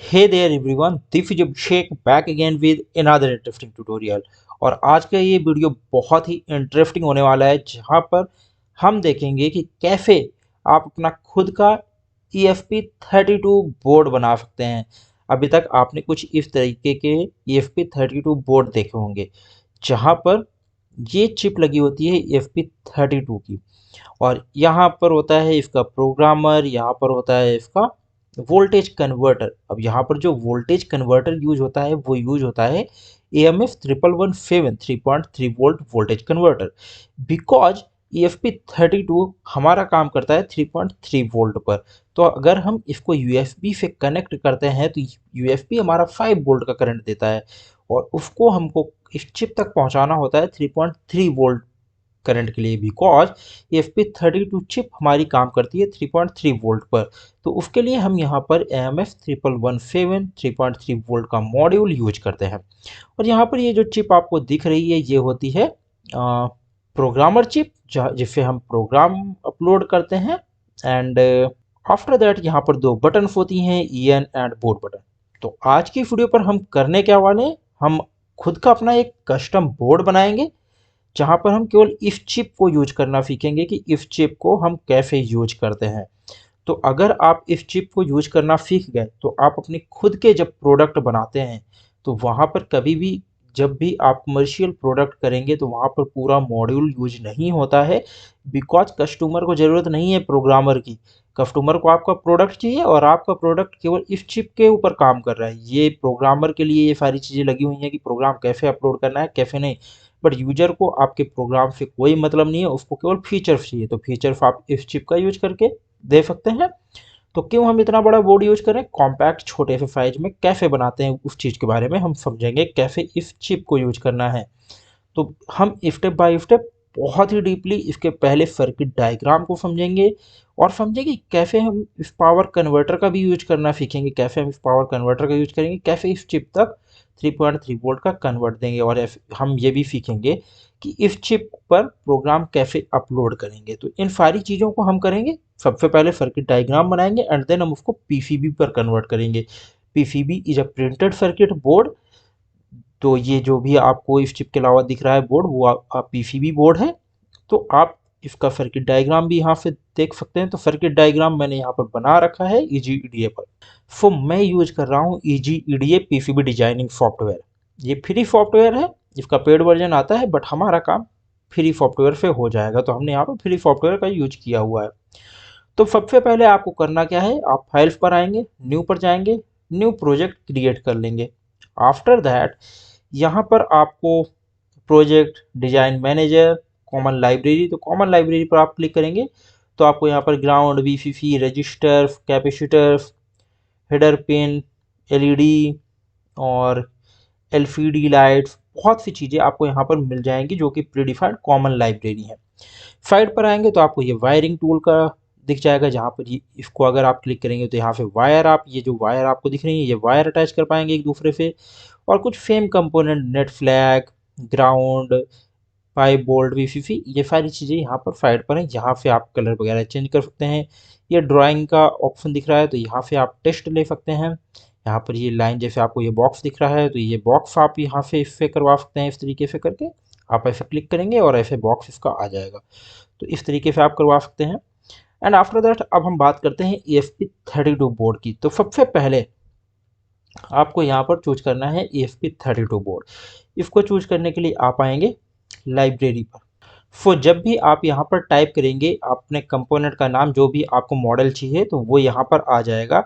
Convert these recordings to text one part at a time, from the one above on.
Hey there everyone, this is Abhishek back again with another interesting tutorial. और आज का ये वीडियो बहुत ही इंटरेस्टिंग होने वाला है, जहाँ पर हम देखेंगे कि कैसे आप अपना खुद का ESP32 बोर्ड बना सकते हैं। अभी तक आपने कुछ इस तरीके के ESP32 बोर्ड देखे होंगे, जहाँ पर ये चिप लगी होती है ESP32 की, और यहाँ पर होता है इसका प्रोग्रामर, यहाँ पर होता है इसका वोल्टेज कन्वर्टर। अब यहाँ पर जो वोल्टेज कन्वर्टर यूज होता है वो यूज होता है AMF 1117 3.3 volt voltage converter. Because ESP32 हमारा काम करता है 3.3 वोल्ट पर। तो अगर हम इसको USB से कनेक्ट करते हैं तो USB हमारा 5 वोल्ट का करंट देता है, और उसको हमको इस चिप तक पहुंचाना होता है 3.3 वोल्ट करंट के लिए। बिकॉज ESP32 चिप हमारी काम करती है 3.3 वोल्ट पर। तो उसके लिए हम यहाँ पर AMF 1117 3.3 वोल्ट का मॉड्यूल यूज करते हैं। और यहाँ पर ये जो चिप आपको दिख रही है ये होती है प्रोग्रामर चिप, जिससे हम प्रोग्राम अपलोड करते हैं। एंड आफ्टर दैट यहाँ पर दो बटन होती हैं, EN एंड बोर्ड बटन। तो आज की वीडियो पर हम करने क्या वाले हैं, हम खुद का अपना एक कस्टम बोर्ड बनाएंगे, जहां पर हम केवल इफ चिप को यूज करना सीखेंगे कि इफ चिप को हम कैसे यूज करते हैं। तो अगर आप इफ चिप को यूज करना सीख गए तो आप अपने खुद के जब प्रोडक्ट बनाते हैं तो वहां पर कभी भी, जब भी आप कमर्शियल प्रोडक्ट करेंगे तो वहां पर पूरा मॉड्यूल यूज नहीं होता है। बिकॉज कस्टमर को ज़रूरत नहीं है प्रोग्रामर की, कस्टमर को आपका प्रोडक्ट चाहिए, और आपका प्रोडक्ट केवल इफ चिप के ऊपर काम कर रहा है। ये प्रोग्रामर के लिए ये सारी चीज़ें लगी हुई हैं कि प्रोग्राम कैसे अपलोड करना है कैसे नहीं। बट यूजर को आपके प्रोग्राम से कोई मतलब नहीं है, उसको केवल फीचर्स चाहिए। तो फीचर्स आप इस चिप का यूज करके दे सकते हैं। तो क्यों हम इतना बड़ा बोर्ड यूज करें, कॉम्पैक्ट छोटे से साइज में कैसे बनाते हैं उस चीज़ के बारे में हम समझेंगे, कैसे इस चिप को यूज करना है। तो हम स्टेप बाय स्टेप बहुत ही डीपली इसके पहले सर्किट डायग्राम को समझेंगे, और समझेंगे कैसे हम इस पावर कन्वर्टर का भी यूज करना सीखेंगे, कैसे हम इस पावर कन्वर्टर का यूज करेंगे, कैसे इस चिप तक 3.3 वोल्ट का कन्वर्ट देंगे। और हम ये भी सीखेंगे कि इस चिप पर प्रोग्राम कैसे अपलोड करेंगे। तो इन सारी चीज़ों को हम करेंगे। सबसे पहले सर्किट डायग्राम बनाएंगे एंड देन हम उसको PCB पर कन्वर्ट करेंगे। PCB is a printed circuit board. तो ये जो भी आपको इस चिप के अलावा दिख रहा है बोर्ड, वो PCB बोर्ड है। तो आप इसका सर्किट डायग्राम भी यहाँ से देख सकते हैं। तो सर्किट डायग्राम मैंने यहाँ पर बना रखा है EGEDA पर। सो मैं यूज कर रहा हूँ EGEDA PCB डिजाइनिंग सॉफ्टवेयर। ये फ्री सॉफ्टवेयर है, इसका पेड वर्जन आता है, बट हमारा काम फ्री सॉफ्टवेयर से हो जाएगा, तो हमने यहाँ पर फ्री सॉफ्टवेयर का यूज किया हुआ है। तो सबसे पहले आपको करना क्या है, आप फाइल्स पर आएंगे, न्यू पर जाएंगे, न्यू प्रोजेक्ट क्रिएट कर लेंगे। आफ्टर दैट यहाँ पर आपको project, design manager, common library, तो कॉमन लाइब्रेरी पर आप क्लिक करेंगे तो आपको यहाँ पर ground, VCC, register, capacitor, header pin, LED और LCD लाइट्स, बहुत सी चीज़ें आपको यहाँ पर मिल जाएंगी जो कि प्रीडिफाइंड कॉमन लाइब्रेरी है। साइड पर आएंगे तो आपको ये वायरिंग टूल का दिख जाएगा, जहाँ पर ये इसको अगर आप क्लिक करेंगे तो यहाँ पे वायर, आप ये जो वायर आपको दिख रही है ये वायर अटैच कर पाएंगे एक दूसरे से। और कुछ same component, net flag, ground, 5 volt VCC, ये सारी चीज़ें यहाँ पर साइड पर हैं। यहाँ से आप कलर वगैरह चेंज कर सकते हैं। ये ड्राइंग का ऑप्शन दिख रहा है तो यहाँ से आप टेस्ट ले सकते हैं। यहाँ पर ये लाइन, जैसे आपको ये बॉक्स दिख रहा है तो ये बॉक्स आप यहाँ से इससे करवा सकते हैं। इस तरीके से करके आप ऐसे क्लिक करेंगे और ऐसे बॉक्स इसका आ जाएगा। तो इस तरीके से आप करवा सकते हैं। एंड आफ्टर दैट अब हम बात करते हैं ESP32 बोर्ड की। तो सबसे पहले आपको यहाँ पर चूज करना है ESP32 बोर्ड। इसको चूज करने के लिए आप आएंगे लाइब्रेरी पर। सो जब भी आप यहाँ पर टाइप करेंगे अपने कंपोनेंट का नाम, जो भी आपको मॉडल चाहिए, तो वो यहाँ पर आ जाएगा।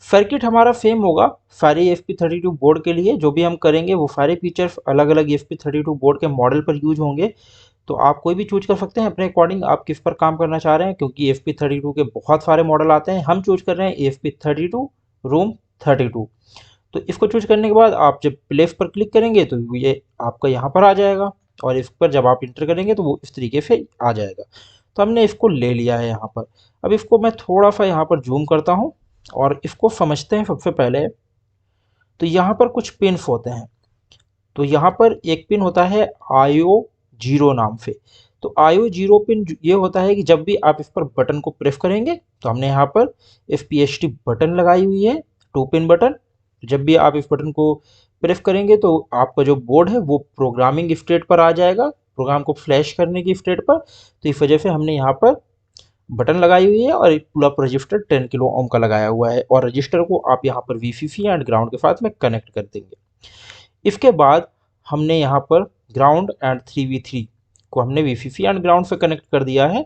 सर्किट हमारा सेम होगा सारे ESP32 बोर्ड के लिए। जो भी हम करेंगे वो सारे फीचर्स अलग अलग ESP32 बोर्ड के मॉडल पर यूज होंगे। तो आप कोई भी चूज कर सकते हैं अपने अकॉर्डिंग, आप किस पर काम करना चाह रहे हैं, क्योंकि ESP32 के बहुत सारे मॉडल आते हैं। हम चूज कर रहे हैं ESP32 रूम 32। तो इसको चूज करने के बाद आप जब प्लेस पर क्लिक करेंगे तो ये आपका यहाँ पर आ जाएगा, और इस पर जब आप इंटर करेंगे तो वो इस तरीके से आ जाएगा। तो हमने इसको ले लिया है यहाँ पर। अब इसको मैं थोड़ा सा यहाँ पर जूम करता हूँ और इसको समझते हैं। सबसे पहले तो यहाँ पर कुछ पिन्स होते हैं। तो यहाँ पर एक पिन होता है IO0 नाम से। तो IO0 पिन ये होता है कि जब भी आप इस पर बटन को प्रेस करेंगे, तो हमने यहाँ पर FPST बटन लगाई हुई है, 2 पिन बटन। जब भी आप इस बटन को प्रेस करेंगे तो आपका जो बोर्ड है वो प्रोग्रामिंग स्टेट पर आ जाएगा, प्रोग्राम को फ्लैश करने की स्टेट पर। तो इस वजह से हमने यहाँ पर बटन लगाई हुई है और एक pull up register 10 kilo ohm का लगाया हुआ है, और रजिस्टर को आप यहाँ पर वीसीसी एंड ग्राउंड के साथ में कनेक्ट कर देंगे। इसके बाद हमने यहाँ पर ग्राउंड एंड 3v3 को हमने वीसीसी एंड ग्राउंड से कनेक्ट कर दिया है,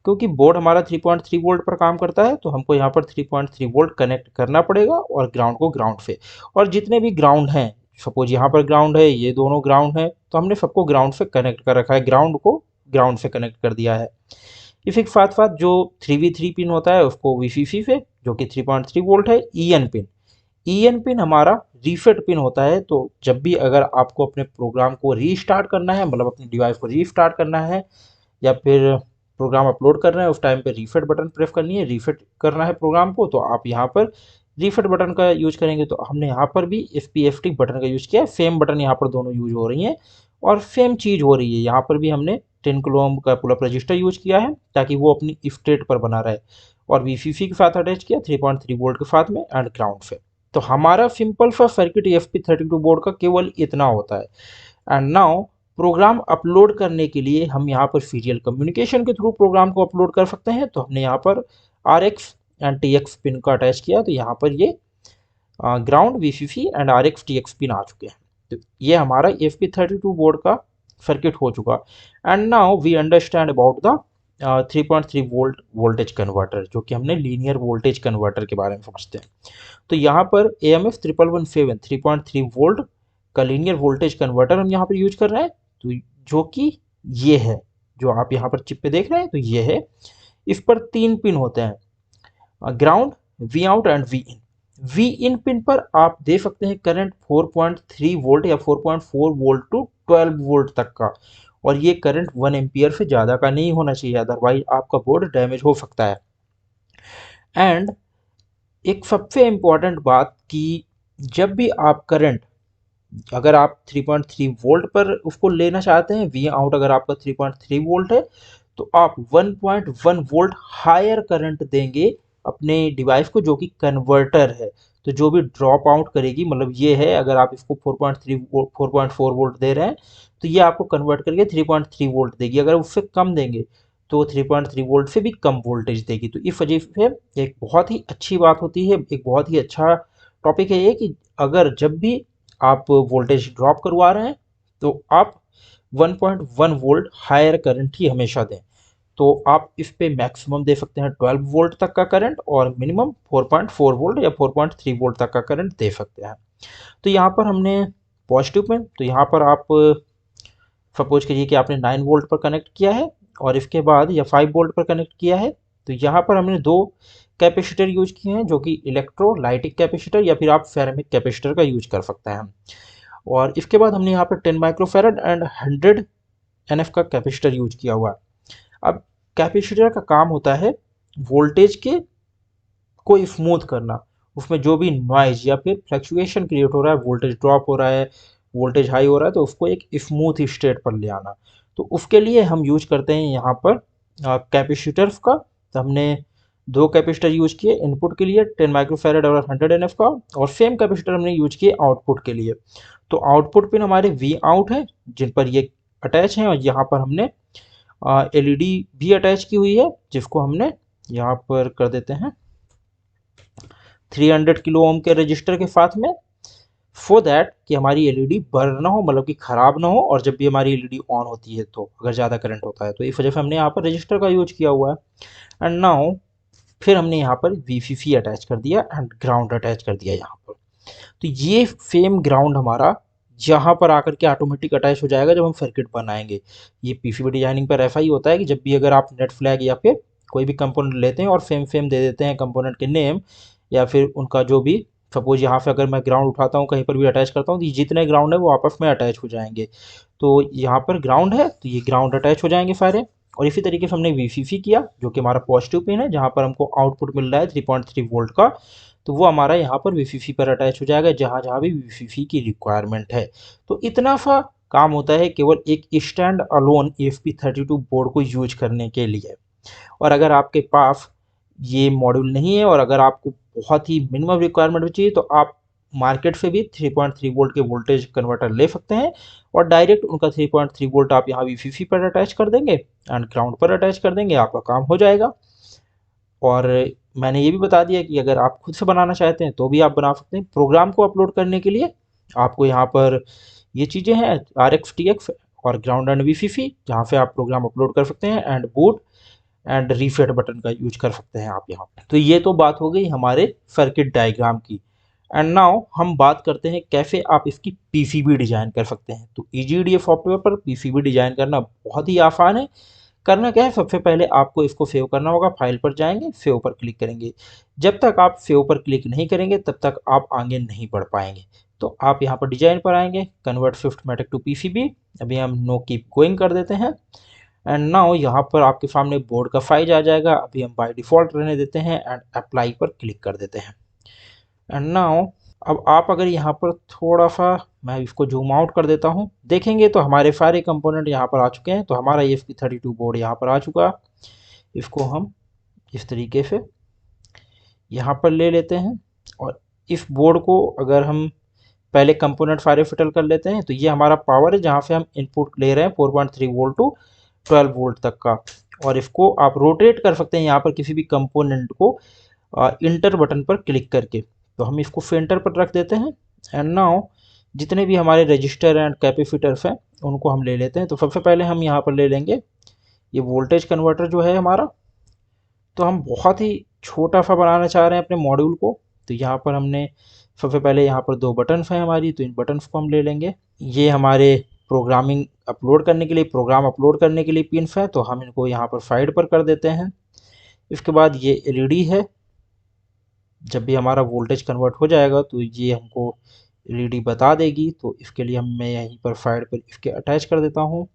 क्योंकि बोर्ड हमारा 3.3 वोल्ट पर काम करता है, तो हमको यहाँ पर 3.3 वोल्ट कनेक्ट करना पड़ेगा और ग्राउंड को ग्राउंड से। और जितने भी ग्राउंड हैं, सपोज यहाँ पर ग्राउंड है, ये दोनों ग्राउंड है, तो हमने सबको ग्राउंड से कनेक्ट कर रखा है, ग्राउंड को ग्राउंड से कनेक्ट कर दिया है। इसी के साथ साथ जो 3v3 पिन होता है उसको वीसीसी से, जो कि 3.3 वोल्ट है, ईएन पिन। ईएन पिन हमारा रीसेट पिन होता है, तो जब भी अगर आपको अपने प्रोग्राम को रीस्टार्ट करना है, मतलब अपने डिवाइस को रीस्टार्ट करना है या फिर प्रोग्राम अपलोड कर रहे हैं, उस टाइम पे रीसेट बटन प्रेस करनी है, रीसेट करना है प्रोग्राम को, तो आप यहाँ पर रीसेट बटन का यूज करेंगे। तो हमने यहाँ पर भी एसपीएफटी बटन का यूज किया है, सेम बटन यहाँ पर दोनों यूज हो रही हैं और सेम चीज़ हो रही है। यहाँ पर भी हमने 10 किलो ओम का पुल अप रजिस्टर यूज किया है ताकि वो अपनी स्टेट पर बना रहे, और वीसीसी के साथ अटैच किया 3.3 वोल्ट के साथ में एंड ग्राउंड से। तो हमारा सिंपल सा सर्किट ESP32 बोर्ड का केवल इतना होता है। एंड नाउ प्रोग्राम अपलोड करने के लिए हम यहाँ पर सीरियल कम्युनिकेशन के थ्रू प्रोग्राम को अपलोड कर सकते हैं। तो हमने यहाँ पर RX एंड TX पिन का अटैच किया, तो यहाँ पर ये ground VCC and RX TX pin आ चुके हैं। तो ये हमारा ESP32 बोर्ड का सर्किट हो चुका। And now we understand about the 3.3 volt voltage converter, जो कि हमने लीनियर वोल्टेज कन्वर्टर के बारे में समझते हैं। तो यहाँ पर AMF 1117 3.3 वोल्ट का लीनियर वोल्टेज कन्वर्टर हम यहाँ पर यूज कर रहे हैं, तो जो कि ये है, जो आप यहाँ पर चिप पे देख रहे हैं, तो ये है। इस पर 3 पिन होते हैं, ground, V out and V in. V in pin पर आप दे सकते हैं करंट 4.3 वोल्ट या 4.4 वोल्ट टू 12 वोल्ट तक का, और ये करंट 1 एम्पियर से ज़्यादा का नहीं होना चाहिए, अदरवाइज आपका बोर्ड डैमेज हो सकता है। एंड एक सबसे इम्पॉर्टेंट बात कि जब भी आप करंट, अगर आप 3.3 वोल्ट पर उसको लेना चाहते हैं, वी आउट अगर आपका 3.3 वोल्ट है, तो आप 1.1 वोल्ट हायर करंट देंगे अपने डिवाइस को, जो कि कन्वर्टर है। तो जो भी ड्रॉप आउट करेगी, मतलब ये है, अगर आप इसको 4.4 वोल्ट दे रहे हैं, तो ये आपको कन्वर्ट करके 3.3 वोल्ट देगी। अगर उससे कम देंगे तो 3.3 वोल्ट से भी कम वोल्टेज देगी। तो इस वजह से एक बहुत ही अच्छी बात होती है, एक बहुत ही अच्छा टॉपिक है ये, कि अगर जब भी आप वोल्टेज ड्रॉप करवा रहे हैं तो आप 1.1 वोल्ट हायर करंट ही हमेशा दें। तो आप इस पे मैक्सिमम दे सकते हैं 12 वोल्ट तक का करंट, और मिनिमम 4.4 वोल्ट या 4.3 वोल्ट तक का करंट दे सकते हैं। तो यहाँ पर हमने पॉजिटिव में, तो यहाँ पर आप सपोज करिए कि आपने 9 वोल्ट पर कनेक्ट किया है और इसके बाद या 5 वोल्ट पर कनेक्ट किया है, तो यहाँ पर हमने 2 कैपेसिटर यूज किए हैं, जो कि इलेक्ट्रोलाइटिक कैपेसिटर या फिर आप सेरेमिक कैपेसिटर का यूज कर सकते हैं। और इसके बाद हमने यहाँ पर 10 माइक्रोफैरड एंड 100 NF का कैपेसिटर यूज किया हुआ है। अब कैपेसिटर का काम होता है वोल्टेज के को स्मूथ करना, उसमें जो भी नॉइज या फिर फ्लक्चुएशन क्रिएट हो रहा है, वोल्टेज ड्रॉप हो रहा है, वोल्टेज हाई हो रहा है, तो उसको एक स्मूथ स्टेट पर ले आना। तो उसके लिए हम यूज करते हैं यहाँ पर कैपेसिटर्स का। तो हमने 2 कैपेसिटर यूज किए इनपुट के लिए, 10 माइक्रोफैरड और 100 NF का, और सेम कैपेसिटर हमने यूज किए आउटपुट के लिए। तो आउटपुट पिन हमारे वी आउट है, जिन पर ये अटैच हैं, और यहाँ पर हमने LED भी अटैच की हुई है, जिसको हमने यहाँ पर कर देते हैं 300 किलो ओम के रजिस्टर के साथ में, फॉर दैट कि हमारी LED बर्न ना हो, मतलब कि ख़राब ना हो, और जब भी हमारी LED ऑन होती है तो अगर ज़्यादा करंट होता है, तो इस वजह से हमने यहाँ पर रजिस्टर का यूज किया हुआ है। एंड नाउ फिर हमने यहाँ पर VCC अटैच कर दिया एंड ग्राउंड अटैच कर दिया यहाँ पर। तो ये सेम ग्राउंड हमारा यहाँ पर आकर के ऑटोमेटिक अटैच हो जाएगा जब हम सर्किट बनाएंगे। ये PCB डिजाइनिंग पर ऐसा ही होता है कि जब भी अगर आप नेट फ्लैग या फिर कोई भी कंपोनेंट लेते हैं और सेम दे देते हैं कंपोनेंट के नेम या फिर उनका जो भी, सपोज यहाँ से अगर मैं ग्राउंड उठाता हूँ कहीं पर भी अटैच करता हूँ, तो जितने ग्राउंड है वो आपस में अटैच हो जाएंगे। तो यहाँ पर ग्राउंड है तो ये ग्राउंड अटैच हो जाएंगे सारे। और इसी तरीके से हमने VCC किया, जो कि हमारा पॉजिटिव पिन है, जहाँ पर हमको आउटपुट मिल रहा है 3.3 वोल्ट का, तो वो हमारा यहाँ पर VCC पर अटैच हो जाएगा, जहाँ जहाँ भी VCC की रिक्वायरमेंट है। तो इतना सा काम होता है केवल एक स्टैंड अलोन ESP32 बोर्ड को यूज करने के लिए। और अगर आपके पास ये मॉड्यूल नहीं है और अगर आपको बहुत ही मिनिमम रिक्वायरमेंट में चाहिए तो आप मार्केट से भी 3.3 वोल्ट के वोल्टेज कन्वर्टर ले सकते हैं और डायरेक्ट उनका 3.3 वोल्ट आप यहाँ वीसीसी पर अटैच कर देंगे एंड ग्राउंड पर अटैच कर देंगे, आपका काम हो जाएगा। और मैंने ये भी बता दिया कि अगर आप खुद से बनाना चाहते हैं तो भी आप बना सकते हैं। प्रोग्राम को अपलोड करने के लिए आपको यहाँ पर ये चीज़ें हैं, RX TX और ग्राउंड एंड वीसीसी, जहाँ से आप प्रोग्राम अपलोड कर सकते हैं and boot and reset button का यूज कर सकते हैं आप यहाँ। तो ये तो बात हो गई हमारे सर्किट डायग्राम की। एंड नाउ हम बात करते हैं कैसे आप इसकी पीसीबी डिजाइन कर सकते हैं। तो EGDA सॉफ्टवेयर पर पीसीबी डिजाइन करना बहुत ही आसान है। करना क्या है, सबसे पहले आपको इसको सेव करना होगा। फाइल पर जाएंगे, सेव पर क्लिक करेंगे। जब तक आप सेव पर क्लिक नहीं करेंगे तब तक आप आगे नहीं बढ़ पाएंगे। तो आप यहाँ पर डिजाइन पर आएंगे, कन्वर्ट स्विफ्टमेटिक टू पीसीबी, अभी हम नो कीप गोइंग कर देते हैं। एंड नाउ यहाँ पर आपके सामने बोर्ड का साइज आ जाएगा, अभी हम बाय डिफॉल्ट रहने देते हैं एंड अप्लाई पर क्लिक कर देते हैं। एंड नाउ अब आप अगर यहाँ पर थोड़ा सा, मैं इसको जूम आउट कर देता हूँ, देखेंगे तो हमारे सारे कंपोनेंट यहाँ पर आ चुके हैं। तो हमारा ESP32 बोर्ड यहाँ पर आ चुका। इसको हम इस तरीके से यहाँ पर ले लेते हैं और इस बोर्ड को अगर हम पहले कंपोनेंट सारे फिटल कर लेते हैं तो ये हमारा पावर है जहाँ से हम इनपुट ले रहे हैं 4.3 वोल्ट टू 12 वोल्ट तक का। और इसको आप रोटेट कर सकते हैं यहाँ पर किसी भी कंपोनेंट को इंटर बटन पर क्लिक करके। तो हम इसको सेंटर पर रख देते हैं। एंड नाउ जितने भी हमारे रजिस्टर एंड कैपेसिटर्स हैं उनको हम ले लेते हैं। तो सबसे पहले हम यहाँ पर ले लेंगे ये वोल्टेज कन्वर्टर जो है हमारा। तो हम बहुत ही छोटा सा बनाना चाह रहे हैं अपने मॉड्यूल को। तो यहाँ पर हमने सबसे पहले यहाँ पर 2 बटन्स हैं हमारी, तो इन बटन्स को हम ले लेंगे। ये हमारे प्रोग्रामिंग अपलोड करने के लिए, प्रोग्राम अपलोड करने के लिए पिन्स हैं, तो हम इनको यहाँ पर साइड पर कर देते हैं। इसके बाद ये LED है, जब भी हमारा वोल्टेज कन्वर्ट हो जाएगा तो ये हमको LED बता देगी। तो इसके लिए मैं यहीं पर साइड पर इसके अटैच कर देता हूँ।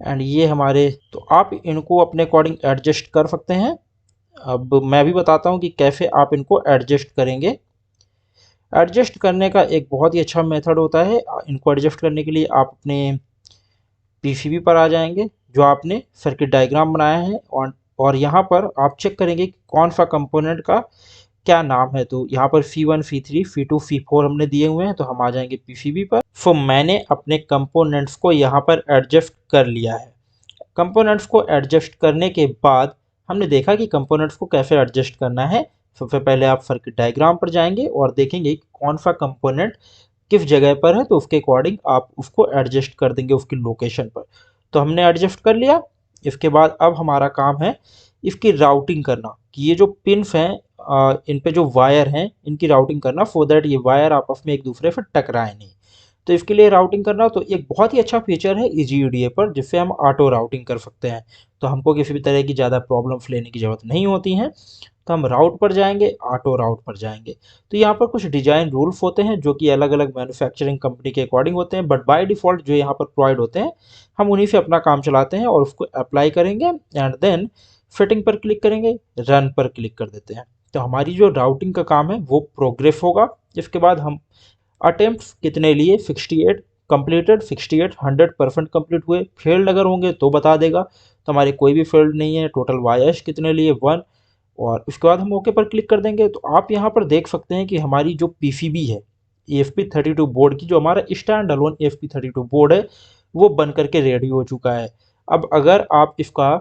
एंड ये हमारे, तो आप इनको अपने अकॉर्डिंग एडजस्ट कर सकते हैं। अब मैं भी बताता हूँ कि कैसे आप इनको एडजस्ट करेंगे। एडजस्ट करने का एक बहुत ही अच्छा मेथड होता है। इनको एडजस्ट करने के लिए आप अपने पीसीबी पर आ जाएंगे जो आपने सर्किट डायग्राम बनाया है और यहाँ पर आप चेक करेंगे कि कौन सा कंपोनेंट का क्या नाम है। तो यहाँ पर C1 C3 C2 C4 हमने दिए हुए हैं, तो हम आ जाएंगे पीसीबी पर। सो मैंने अपने कंपोनेंट्स को यहाँ पर एडजस्ट कर लिया है। कंपोनेंट्स को एडजस्ट करने के बाद हमने देखा कि कंपोनेंट्स को कैसे एडजस्ट करना है। सबसे पहले आप सर्किट डायग्राम पर जाएंगे और देखेंगे कि कौन सा कंपोनेंट किस जगह पर है, तो उसके अकॉर्डिंग आप उसको एडजस्ट कर देंगे उसकी लोकेशन पर। तो हमने एडजस्ट कर लिया। इसके बाद अब हमारा काम है इसकी राउटिंग करना, कि ये जो पिन्स हैं इन पे जो वायर हैं इनकी राउटिंग करना, सो दैट ये वायर आपस में एक दूसरे से टकराए नहीं। तो इसके लिए राउटिंग करना तो एक बहुत ही अच्छा फीचर है EGDA पर, जिससे हम ऑटो राउटिंग कर सकते हैं। तो हमको किसी भी तरह की ज़्यादा प्रॉब्लम्स लेने की ज़रूरत नहीं होती हैं। तो हम राउट पर जाएंगे, ऑटो राउट पर जाएंगे। तो यहाँ पर कुछ डिजाइन रूल्स होते हैं जो कि अलग अलग मैन्युफैक्चरिंग कंपनी के अकॉर्डिंग होते हैं, बट बाय डिफ़ॉल्ट जो यहाँ पर प्रोवाइड होते हैं हम उन्हीं से अपना काम चलाते हैं और उसको अप्लाई करेंगे एंड देन फिटिंग पर क्लिक करेंगे, रन पर क्लिक कर देते हैं। तो हमारी जो राउटिंग का काम है वो प्रोग्रेस होगा। इसके बाद हम अटेम्प्ट्स कितने लिए, 68 कंप्लीटेड, 68 100% कंप्लीट हुए। फेल्ड अगर होंगे तो बता देगा, तो हमारे कोई भी फेल्ड नहीं है। टोटल वायर्स कितने लिए, 1। और उसके बाद हम ओके पर क्लिक कर देंगे। तो आप यहाँ पर देख सकते हैं कि हमारी जो पीसीबी है ESP32 बोर्ड की, जो हमारा स्टैंड अलोन ESP32 बोर्ड है, वो बन करके रेडी हो चुका है। अब अगर आप इसका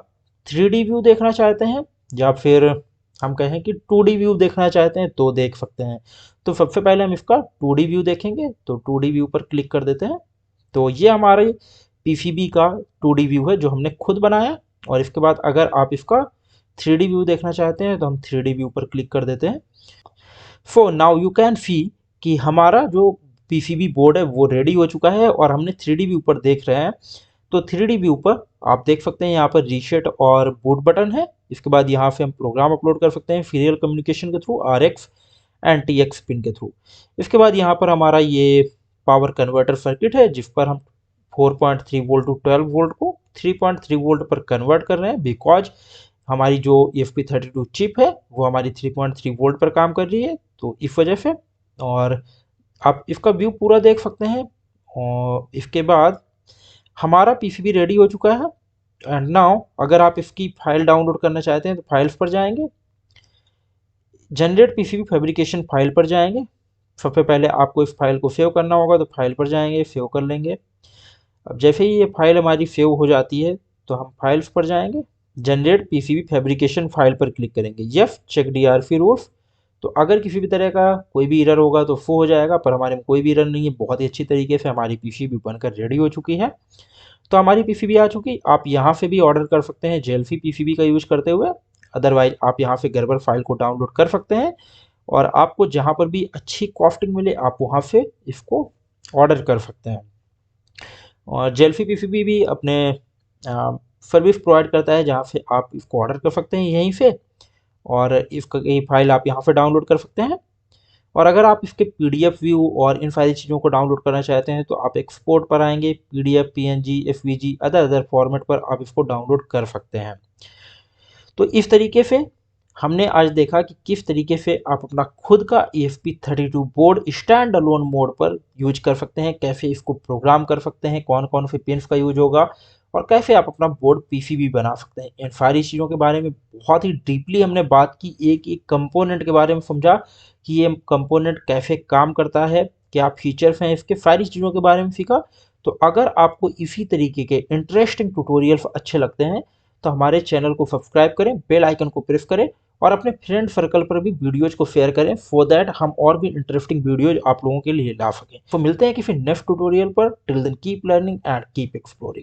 3D व्यू देखना चाहते हैं या फिर हम कहें कि 2D व्यू देखना चाहते हैं तो देख सकते हैं। तो सबसे पहले हम इसका 2D व्यू देखेंगे, तो 2D व्यू पर क्लिक कर देते हैं। तो ये हमारे पीसीबी का 2D व्यू है जो हमने खुद बनाया। और इसके बाद अगर आप इसका 3D व्यू देखना चाहते हैं तो हम 3D व्यू पर क्लिक कर देते हैं। So now you can see कि हमारा जो पीसीबी बोर्ड है वो रेडी हो चुका है और हमने 3D व्यू पर देख रहे हैं। तो 3D व्यू पर आप देख सकते हैं यहाँ पर रीसेट और बूट बटन है। इसके बाद यहाँ से हम प्रोग्राम अपलोड कर सकते हैं सीरियल कम्युनिकेशन के through, RX and TX pin के थ्रू। इसके बाद यहाँ पर हमारा ये पावर कन्वर्टर सर्किट है जिस पर हम 4.3 वोल्ट टू 12 वोल्ट को 3.3 वोल्ट पर कन्वर्ट कर रहे हैं, बिकॉज हमारी जो ESP32 चिप है वो हमारी 3.3 वोल्ट पर काम कर रही है, तो इस वजह से। और आप इसका व्यू पूरा देख सकते हैं। और इसके बाद हमारा पीसीबी रेडी हो चुका है। एंड नाउ अगर आप इसकी फाइल डाउनलोड करना चाहते हैं तो फाइल्स पर जाएंगे। जनरेट पीसीबी फैब्रिकेशन फाइल पर जाएंगे। सबसे पहले आपको इस फाइल को सेव करना होगा, तो फाइल पर जाएंगे, सेव कर लेंगे। अब जैसे ही ये फाइल हमारी सेव हो जाती है तो हम फाइल्स पर जाएंगे, जनरेट पीसीबी फैब्रिकेशन फाइल पर क्लिक करेंगे। Yes, check DRP rules. तो अगर किसी भी तरह का कोई भी एरर होगा तो शो हो जाएगा, पर हमारे में कोई भी एरर नहीं है। बहुत ही अच्छी तरीके से हमारी पीसीबी बनकर रेडी हो चुकी है। तो हमारी पीसीबी आ चुकी। आप यहाँ से भी ऑर्डर कर सकते हैं जेएलसी पीसीबी का यूज करते हुए। अदरवाइज आप यहाँ से gerber फाइल को डाउनलोड कर सकते हैं और आपको जहाँ पर भी अच्छी कॉस्टिंग मिले आप वहाँ से इसको ऑर्डर कर सकते हैं। और जेएलसी पीसीबी भी अपने सर्विस प्रोवाइड करता है जहाँ से आप इसको ऑर्डर कर सकते हैं यहीं से, और इसका ये फाइल आप यहाँ से डाउनलोड कर सकते हैं। और अगर आप इसके पीडीएफ व्यू और इन सारी चीज़ों को डाउनलोड करना चाहते हैं तो आप एक्सपोर्ट पर आएंगे, PDF, PNG, SVG, other format पर आप इसको डाउनलोड कर सकते हैं। तो इस तरीके से हमने आज देखा कि किस तरीके से आप अपना खुद का ESP32 board stand alone mode पर यूज कर सकते हैं, कैसे इसको प्रोग्राम कर सकते हैं, कौन कौन से पिन्स का यूज होगा, और कैसे आप अपना बोर्ड पीसीबी बना सकते हैं। इन सारी चीज़ों के बारे में बहुत ही डीपली हमने बात की, एक एक कंपोनेंट के बारे में समझा कि ये कंपोनेंट कैसे काम करता है, क्या फीचर्स हैं इसके, सारी चीज़ों के बारे में सीखा। तो अगर आपको इसी तरीके के इंटरेस्टिंग ट्यूटोरियल्स अच्छे लगते हैं तो हमारे चैनल को सब्सक्राइब करें, बेल आइकन को प्रेस करें और अपने फ्रेंड सर्कल पर भी वीडियोज को शेयर करें, फॉर दैट हम और भी इंटरेस्टिंग वीडियोज आप लोगों के लिए ला सकें। तो मिलते हैं किसी नेक्स्ट ट्यूटोरियल पर। Till then keep learning and keep exploring.